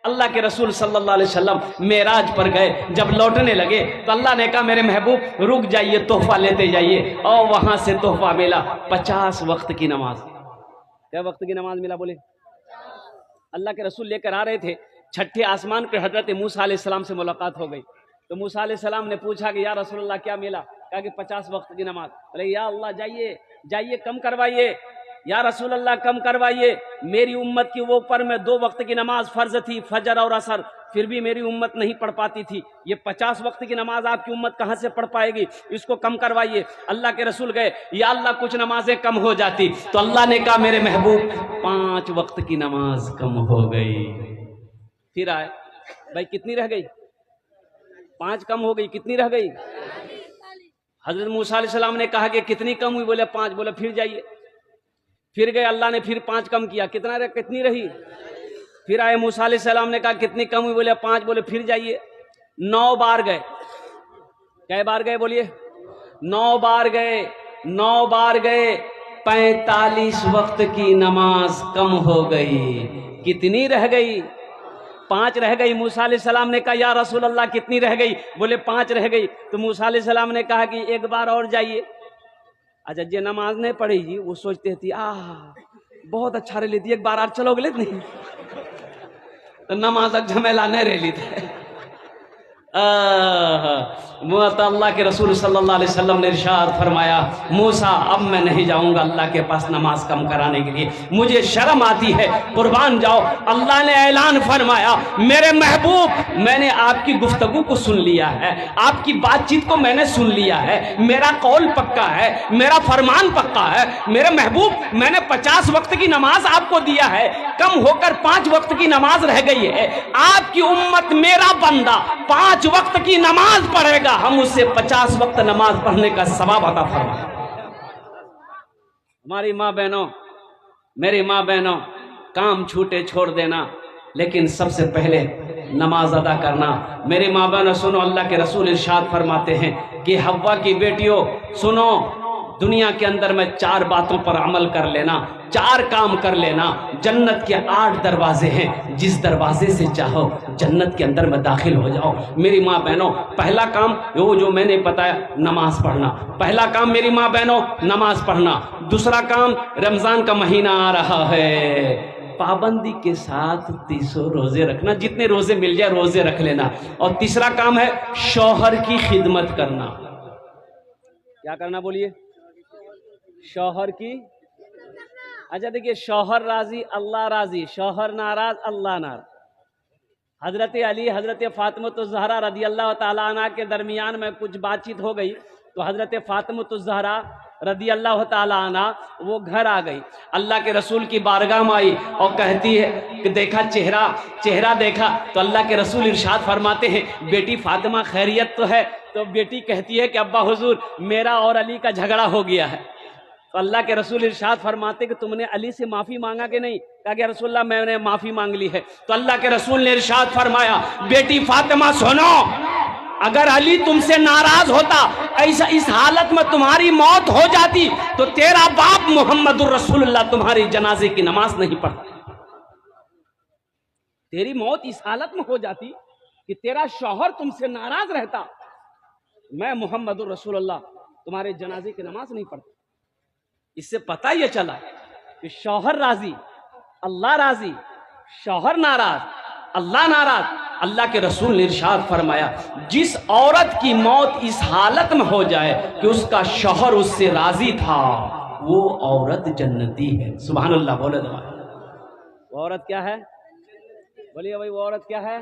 अल्लाह के रसूल सल्लल्लाहु अलैहि वसल्लम मेराज पर गए, जब लौटने लगे तो अल्लाह ने कहा मेरे महबूब रुक जाइए, तोहफा लेते जाइए। और वहां से तोहफा मिला 50 वक्त की नमाज। क्या वक्त की नमाज मिला बोले? अल्लाह के रसूल लेकर आ रहे थे, छठे आसमान पे हजरत मूसा अलैहिस्सलाम से मुलाकात हो गई। तो मूसा अलैहिस्सलाम ने पूछा कि या रसूलल्लाह क्या मिला? कहा कि 50 वक्त की नमाज। बोले या अल्लाह जाइए जाइए कम करवाइए, या रसूल अल्लाह कम करवाइए। मेरी उम्मत की वो पर में 2 वक्त की नमाज फर्ज थी, फजर और असर, फिर भी मेरी उम्मत नहीं पढ़ पाती थी। ये 50 वक्त की नमाज आपकी उम्मत कहां से पढ़ पाएगी? इसको कम करवाइए। अल्लाह के रसूल गए, या अल्लाह कुछ नमाजें कम हो जाती। तो अल्लाह ने कहा मेरे महबूब 5 वक्त की नमाज कम हो गई। फिर आए, भाई कितनी रह गई? 5 कम हो गई, कितनी रह गई? हजरत मूसा अलैहिस्सलाम ने कहा कि कितनी कम हुई? बोले 5। बोले फिर जाइए। फिर गए, अल्लाह ने फिर 5 कम किया, कितनी रही? फिर आए, मूसा अलैहिस्सलाम ने कहा कितनी कम हुई? बोले 5। बोले फिर जाइए। 9 बार गए। कै बार गए बोलिए? 9 बार गए। 9 बार गए, 45 वक्त की नमाज कम हो गई। कितनी रह गई? 5 रह गई। मूसा अलैहिस्सलाम ने कहा या रसूल अल्लाह कितनी रह गई? बोले 5 रह गई। तो मूसा अलैहिस्सलाम ने कहा कि एक बार और जाइए। अच्छा, जे नमाज नहीं पढ़ी जी वो सोचते थी बहुत अच्छा रह लेती, एक बार और चलोगे ले नहीं तो नमाज झमेला नहीं रह ली थे। अल्लाह के रसूल सल्लल्लाहु अलैहि वसल्लम ने इरशाद फरमाया मूसा अब मैं नहीं जाऊंगा अल्लाह के पास नमाज कम कराने के लिए, मुझे शर्म आती है, कुर्बान जाओ। अल्लाह ने ऐलान फरमाया मेरे महबूब मैंने आपकी गुफ्तगू को सुन लिया है, आपकी बातचीत को मैंने सुन लिया है, मेरा कौल पक्का है, मेरा फरमान पक्का है। मेरे महबूब मैंने 50 वक्त की नमाज आपको दिया है, कम होकर 5 वक्त की नमाज रह गई है। आपकी उम्मत मेरा बंदा 5 वक्त की नमाज पढ़ेगा, हम उससे 50 वक्त नमाज पढ़ने का सवाब अता फरमाए। हमारी माँ बहनों, मेरी माँ बहनों, काम छूटे छोड़ देना, लेकिन सबसे पहले नमाज अदा करना। मेरी माँ बहनों सुनो, अल्लाह के रसूल इरशाद फरमाते हैं कि हव्वा की बेटियों सुनो, दुनिया के अंदर में 4 बातों पर अमल कर लेना, 4 काम कर लेना। जन्नत के 8 दरवाजे हैं, जिस दरवाजे से चाहो जन्नत के अंदर में दाखिल हो जाओ। मेरी माँ बहनों पहला काम वो जो मैंने बताया नमाज पढ़ना, पहला काम मेरी माँ बहनों नमाज पढ़ना। दूसरा काम रमजान का महीना आ रहा है, पाबंदी के साथ 30 रोजे रखना, जितने रोजे मिल जाए रोजे रख लेना। और तीसरा काम है शौहर की खिदमत करना। क्या करना बोलिए? शौहर की। अच्छा देखिए, शौहर राजी अल्लाह राजी, शौहर नाराज अल्लाह नाराज। हजरत अली हजरत फातिमा रदी अल्लाह ताला अन्हा के दरमियान में कुछ बातचीत हो गई, तो हजरत फातिमा रदी अल्लाह ताला अन्हा वो घर आ गई, अल्लाह के रसूल की बारगाह में आई और कहती है कि देखा चेहरा देखा। तो अल्लाह के रसूल इरशाद फरमाते हैं बेटी फातिमा खैरियत तो है? तो बेटी कहती है कि अब्बा हुजूर मेरा और अली का झगड़ा हो गया है। तो अल्लाह के रसूल इरशाद फरमाते कि तुमने अली से माफी मांगा कि नहीं? कहा कि रसूलल्लाह मैंने माफी मांग ली है। तो अल्लाह के रसूल ने इरशाद फरमाया बेटी फातिमा सुनो, अगर अली तुमसे नाराज होता, ऐसा इस हालत में तुम्हारी मौत हो जाती, तो तेरा बाप मोहम्मदुर रसूलुल्लाह तुम्हारी जनाजे की नमाज नहीं पढ़ता। तेरी मौत इस हालत में हो जाती कि तेरा शौहर तुमसे नाराज रहता, मैं मोहम्मदुर रसूलुल्लाह तुम्हारे जनाजे की नमाज नहीं पढ़ता। इससे पता यह चला कि शौहर राजी अल्लाह राजी, शौहर नाराज अल्लाह नाराज। अल्लाह के रसूल ने इरशाद फरमाया जिस औरत की मौत इस हालत में हो जाए कि उसका शौहर उससे राजी था, वो औरत जन्नती है। सुभान अल्लाह बोले दो। वो औरत क्या है? बोलिए भाई, वो औरत क्या है?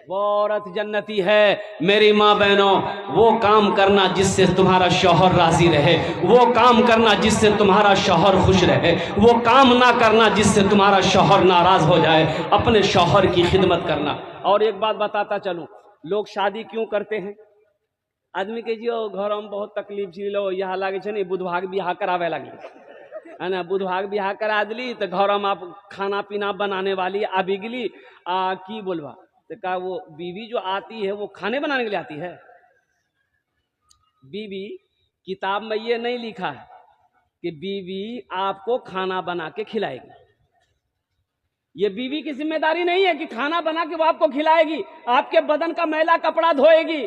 वो औरत जन्नती है। मेरी माँ बहनों, वो काम करना जिससे तुम्हारा शौहर राजी रहे, वो काम करना जिससे तुम्हारा शौहर खुश रहे, वो काम ना करना जिससे तुम्हारा शौहर नाराज हो जाए। अपने शौहर की खिदमत करना। और एक बात बताता चलूं, लोग शादी क्यों करते हैं? आदमी के जो घर में बहुत तकलीफ झेलो, यहाँ लागे छे बुधभाग बियाह करावे लगी है ना, बुधभाग बियाह करा दिली तो घर में आप खाना पीना बनाने वाली आबी गली की बोलवा, तो का वो बीवी जो आती है वो खाने बनाने के लिए आती है? बीवी किताब में ये नहीं लिखा है कि बीवी आपको खाना बना के खिलाएगी, ये बीवी की जिम्मेदारी नहीं है कि खाना बना के वो आपको खिलाएगी, आपके बदन का मैला कपड़ा धोएगी।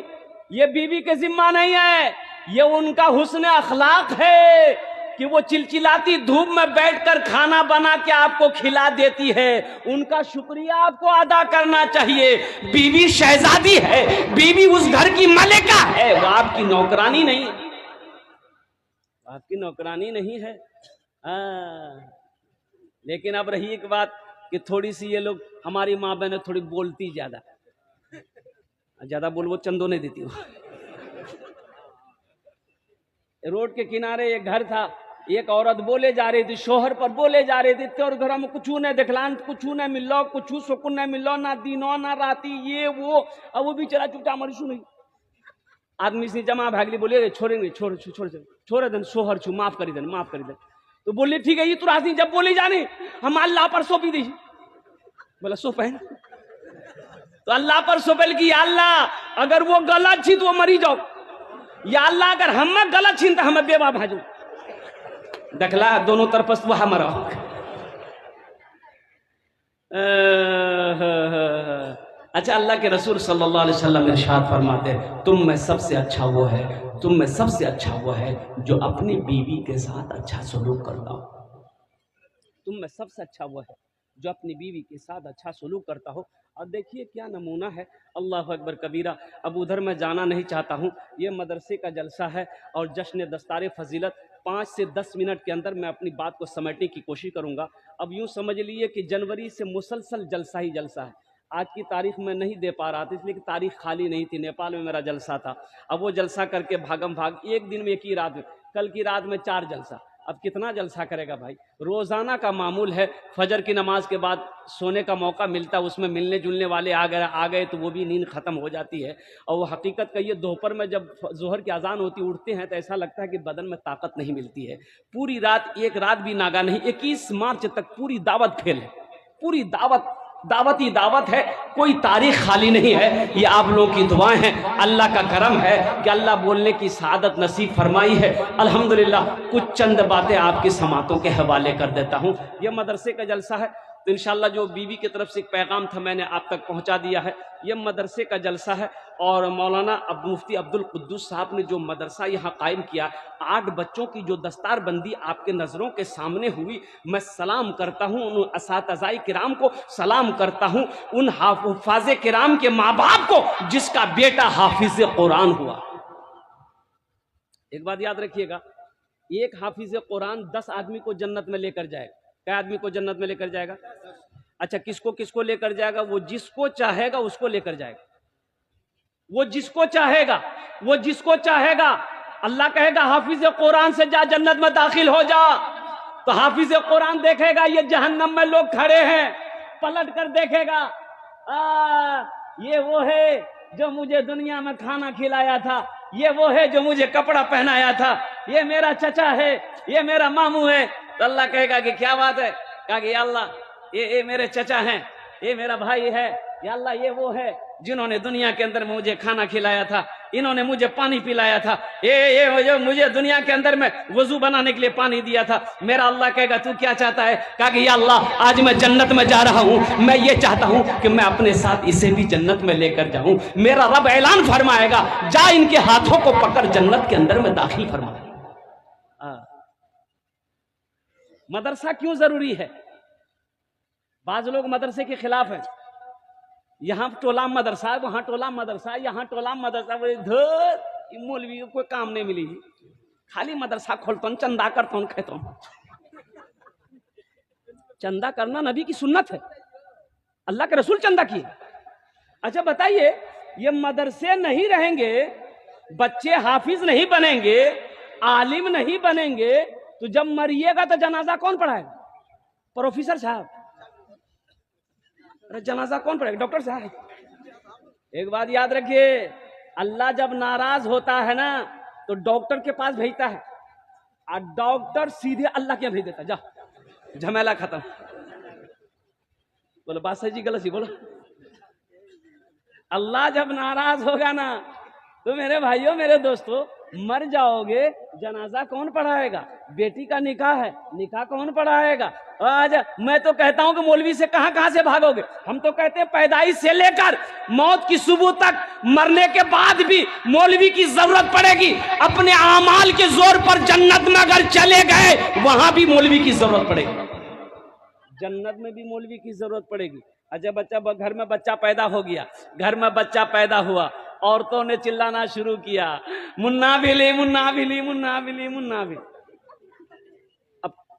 ये बीवी के जिम्मा नहीं है, ये उनका हुस्न अखलाक है कि वो चिलचिलाती धूप में बैठकर खाना बना के आपको खिला देती है। उनका शुक्रिया आपको अदा करना चाहिए। बीवी शहजादी है, बीवी उस घर की मलिका है, वो आपकी नौकरानी नहीं है, आपकी नौकरानी नहीं है। लेकिन अब रही एक बात कि थोड़ी सी ये लोग, हमारी माँ बहन थोड़ी बोलती ज्यादा बोल वो चंदो नहीं देती। रोड के किनारे एक घर था, एक औरत बोले जा रही थी, शोहर पर बोले जा रही थी, तोर घर में कुछ नहीं देखलान, कुछ नहीं मिलो, कुछ सुकून नहीं मिलो, ना दिनों ना राती, ये वो। अब वो भी चला चुपचाप मरी सुनी। आदमी से जमा भागली, बोले छोड़ेंगे, छोड़ छोड़ छोड़ देन, शोहर छू, माफ करी देन, माफ करी देन। तो बोले ठीक है, ये तो राजी जब बोली जाने हम अल्लाह पर सौंपी दी। बोला सौंपे तो अल्लाह पर सौंपल की, अल्लाह अगर वो गलत छी तो वो मरी जाओ, या अल्लाह अगर हम गलत छीन तो हमें बेवा भाजो। देखला दोनों तरफ वो हमारा। अच्छा, अल्लाह के रसूल सल्लल्लाहु अलैहि वसल्लम इरशाद फरमाते, तुम में सबसे अच्छा वो है, तुम में सबसे अच्छा वो है जो अपनी बीवी के साथ अच्छा सलूक करता हो। तुम में सबसे अच्छा वो है जो अपनी बीवी के साथ अच्छा सलूक करता हो। और देखिए क्या नमूना है, अल्लाह अकबर कबीरा। अब उधर मैं जाना नहीं चाहता हूँ, ये मदरसे का जलसा है और जश्न दस्तार फजीलत। 5 से 10 मिनट के अंदर मैं अपनी बात को समेटने की कोशिश करूँगा। अब यूँ समझ लीजिए कि जनवरी से मुसलसल जलसा ही जलसा है। आज की तारीख में नहीं दे पा रहा था इसलिए कि तारीख खाली नहीं थी, नेपाल में मेरा जलसा था। अब वो जलसा करके भागम भाग, एक दिन में एक ही रात में, कल की रात में 4 जलसा। अब कितना जलसा करेगा भाई। रोज़ाना का मामूल है, फजर की नमाज के बाद सोने का मौका मिलता है, उसमें मिलने जुलने वाले आ गए तो वो भी नींद ख़त्म हो जाती है। और वो हकीकत का ये दोपहर में जब जोहर की अजान होती, उठते हैं तो ऐसा लगता है कि बदन में ताकत नहीं मिलती है। पूरी रात, एक रात भी नागा नहीं। 21 मार्च तक पूरी दावत फेल है, पूरी दावत ही दावत है, कोई तारीख खाली नहीं है। ये आप लोगों की दुआएं हैं, अल्लाह का करम है कि अल्लाह बोलने की सआदत नसीब फरमाई है। अल्हम्दुलिल्लाह कुछ चंद बातें आपकी समातों के हवाले कर देता हूँ। ये मदरसे का जलसा है तो इंशाल्लाह जो बीवी की तरफ से एक पैगाम था मैंने आप तक पहुँचा दिया है। ये मदरसे का जलसा है और मौलाना मुफ्ती अब्दुल कुद्दूस साहब ने जो मदरसा यहाँ कायम किया, 8 बच्चों की जो दस्तारबंदी आपके नज़रों के सामने हुई, मैं सलाम करता हूँ उन असातिज़ाए किराम को, सलाम करता हूँ उन हुफ़ाज़े किराम के माँ बाप को जिसका बेटा हाफिज़ कुरान हुआ। एक बात याद रखिएगा, एक हाफिज़ कुरान 10 आदमी को जन्नत में लेकर जाएगा। क्या आदमी को जन्नत में लेकर जाएगा? अच्छा, किसको किसको लेकर जाएगा? वो जिसको चाहेगा उसको लेकर जाएगा, वो जिसको चाहेगा, वो जिसको चाहेगा। अल्लाह कहेगा हाफिज कुरान से जा, जन्नत में दाखिल हो जा। तो हाफिज कुरान देखेगा ये जहन्नम में लोग खड़े हैं, पलट कर देखेगा, ये वो है जो मुझे दुनिया में खाना खिलाया था, ये वो है जो मुझे कपड़ा पहनाया था, ये मेरा चचा है, ये मेरा मामू है। तो अल्लाह कहेगा कि क्या बात है? कहा कि अल्लाह ये मेरे चचा हैं, ये मेरा भाई है, या अल्लाह ये वो है जिन्होंने दुनिया के अंदर मुझे खाना खिलाया था, इन्होंने मुझे पानी पिलाया था, ये जो मुझे दुनिया के अंदर में वजू बनाने के लिए पानी दिया था। मेरा अल्लाह कहेगा तू क्या चाहता है? कहा कि या अल्लाह आज मैं जन्नत में जा रहा हूँ, मैं ये चाहता हूँ कि मैं अपने साथ इसे भी जन्नत में लेकर जाऊँ। मेरा रब ऐलान फरमाएगा जा इनके हाथों को पकड़ जन्नत के अंदर में दाखिल फरमा। मदरसा क्यों जरूरी है? बाज लोग मदरसे के खिलाफ है, यहाँ टोला मदरसा, वहां टोला मदरसा, यहाँ टोला मदरसा, मौलवी को कोई काम नहीं मिली, खाली मदरसा खोलता हूँ, चंदा करता हूँ, कहता हूँ। चंदा करना नबी की सुन्नत है, अल्लाह के रसूल चंदा किए। अच्छा बताइए, ये मदरसे नहीं रहेंगे, बच्चे हाफिज नहीं बनेंगे, आलिम नहीं बनेंगे, तो जब मरिएगा तो जनाजा कौन पढ़ाएगा? प्रोफेसर साहब। जनाजा कौन पढ़ेगा? डॉक्टर साहब। एक बात याद रखिए, अल्लाह जब नाराज होता है ना तो डॉक्टर के पास भेजता है, और डॉक्टर सीधे अल्लाह के भेज देता, जा झमेला खत्म। बोलो बात सही जी गलत जी? बोलो। अल्लाह जब नाराज होगा ना तो मेरे भाइयों मेरे दोस्तों, मर जाओगे जनाजा कौन पढ़ाएगा? बेटी का निकाह है, निकाह कौन पढ़ाएगा? आज मैं तो कहता हूं कि मौलवी से कहां से भागोगे। हम तो कहते हैं पैदाइश से लेकर मौत की सुबह तक, मरने के बाद भी मौलवी की जरूरत पड़ेगी। अपने आमाल के जोर पर जन्नत में अगर चले गए, वहां भी मौलवी की जरूरत पड़ेगी। जन्नत में भी मौलवी की जरूरत पड़ेगी। जब घर में बच्चा पैदा हो गया, घर में बच्चा पैदा हुआ, औरतों ने चिल्लाना शुरू किया, मुन्ना बिली मुन्ना बिली मुन्ना बिली मुन्ना बिली।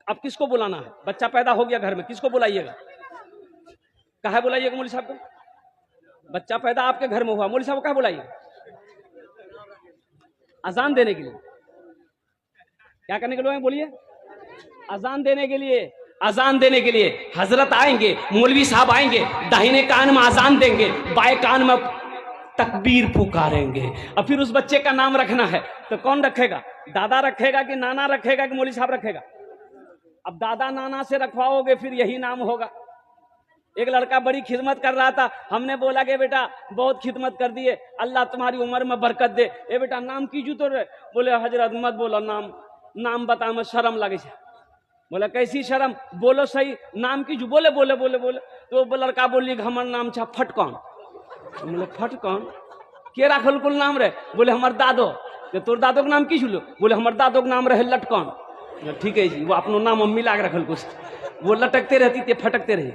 अब किसको बुलाना है? बच्चा पैदा हो गया घर में, किसको बुलाइएगा? कहा बुलाइएगा मौलवी साहब को? बच्चा पैदा आपके घर में हुआ, मौलवी साहब को कहा बुलाइए? अजान देने के लिए। क्या करने के लिए बोलिए? अजान देने के लिए। अजान देने के लिए हजरत आएंगे, मौलवी साहब आएंगे, दाहिने कान में अजान देंगे, बाएं कान में तकबीर पुकारेंगे। और फिर उस बच्चे का नाम रखना है तो कौन रखेगा? दादा रखेगा कि नाना रखेगा कि मौलवी साहब रखेगा? अब दादा नाना से रखवाओगे फिर यही नाम होगा। एक लड़का बड़ी खिदमत कर रहा था, हमने बोला कि बेटा बहुत खिदमत कर दिए, अल्लाह तुम्हारी उम्र में बरकत दे। ए बेटा नाम कीजू तो रे? बोले हजरत मत बोलो, नाम बता में शर्म लगे। बोला कैसी शर्म? बोलो सही, नाम कीजू। बोले बोले बोले बोले तो वो लड़का बोली हमार नाम छा फटकन। बोले फटकन के राखल कुल नाम रे? बोले हमार दादो। तो तोर दादो के नाम की छुलो? बोले हमार दादो के नाम रहे लटकन। ठीक है जी, वो अपनो नाम मिला के रखल कुछ, वो लटकते रहती थे, फटकते रही।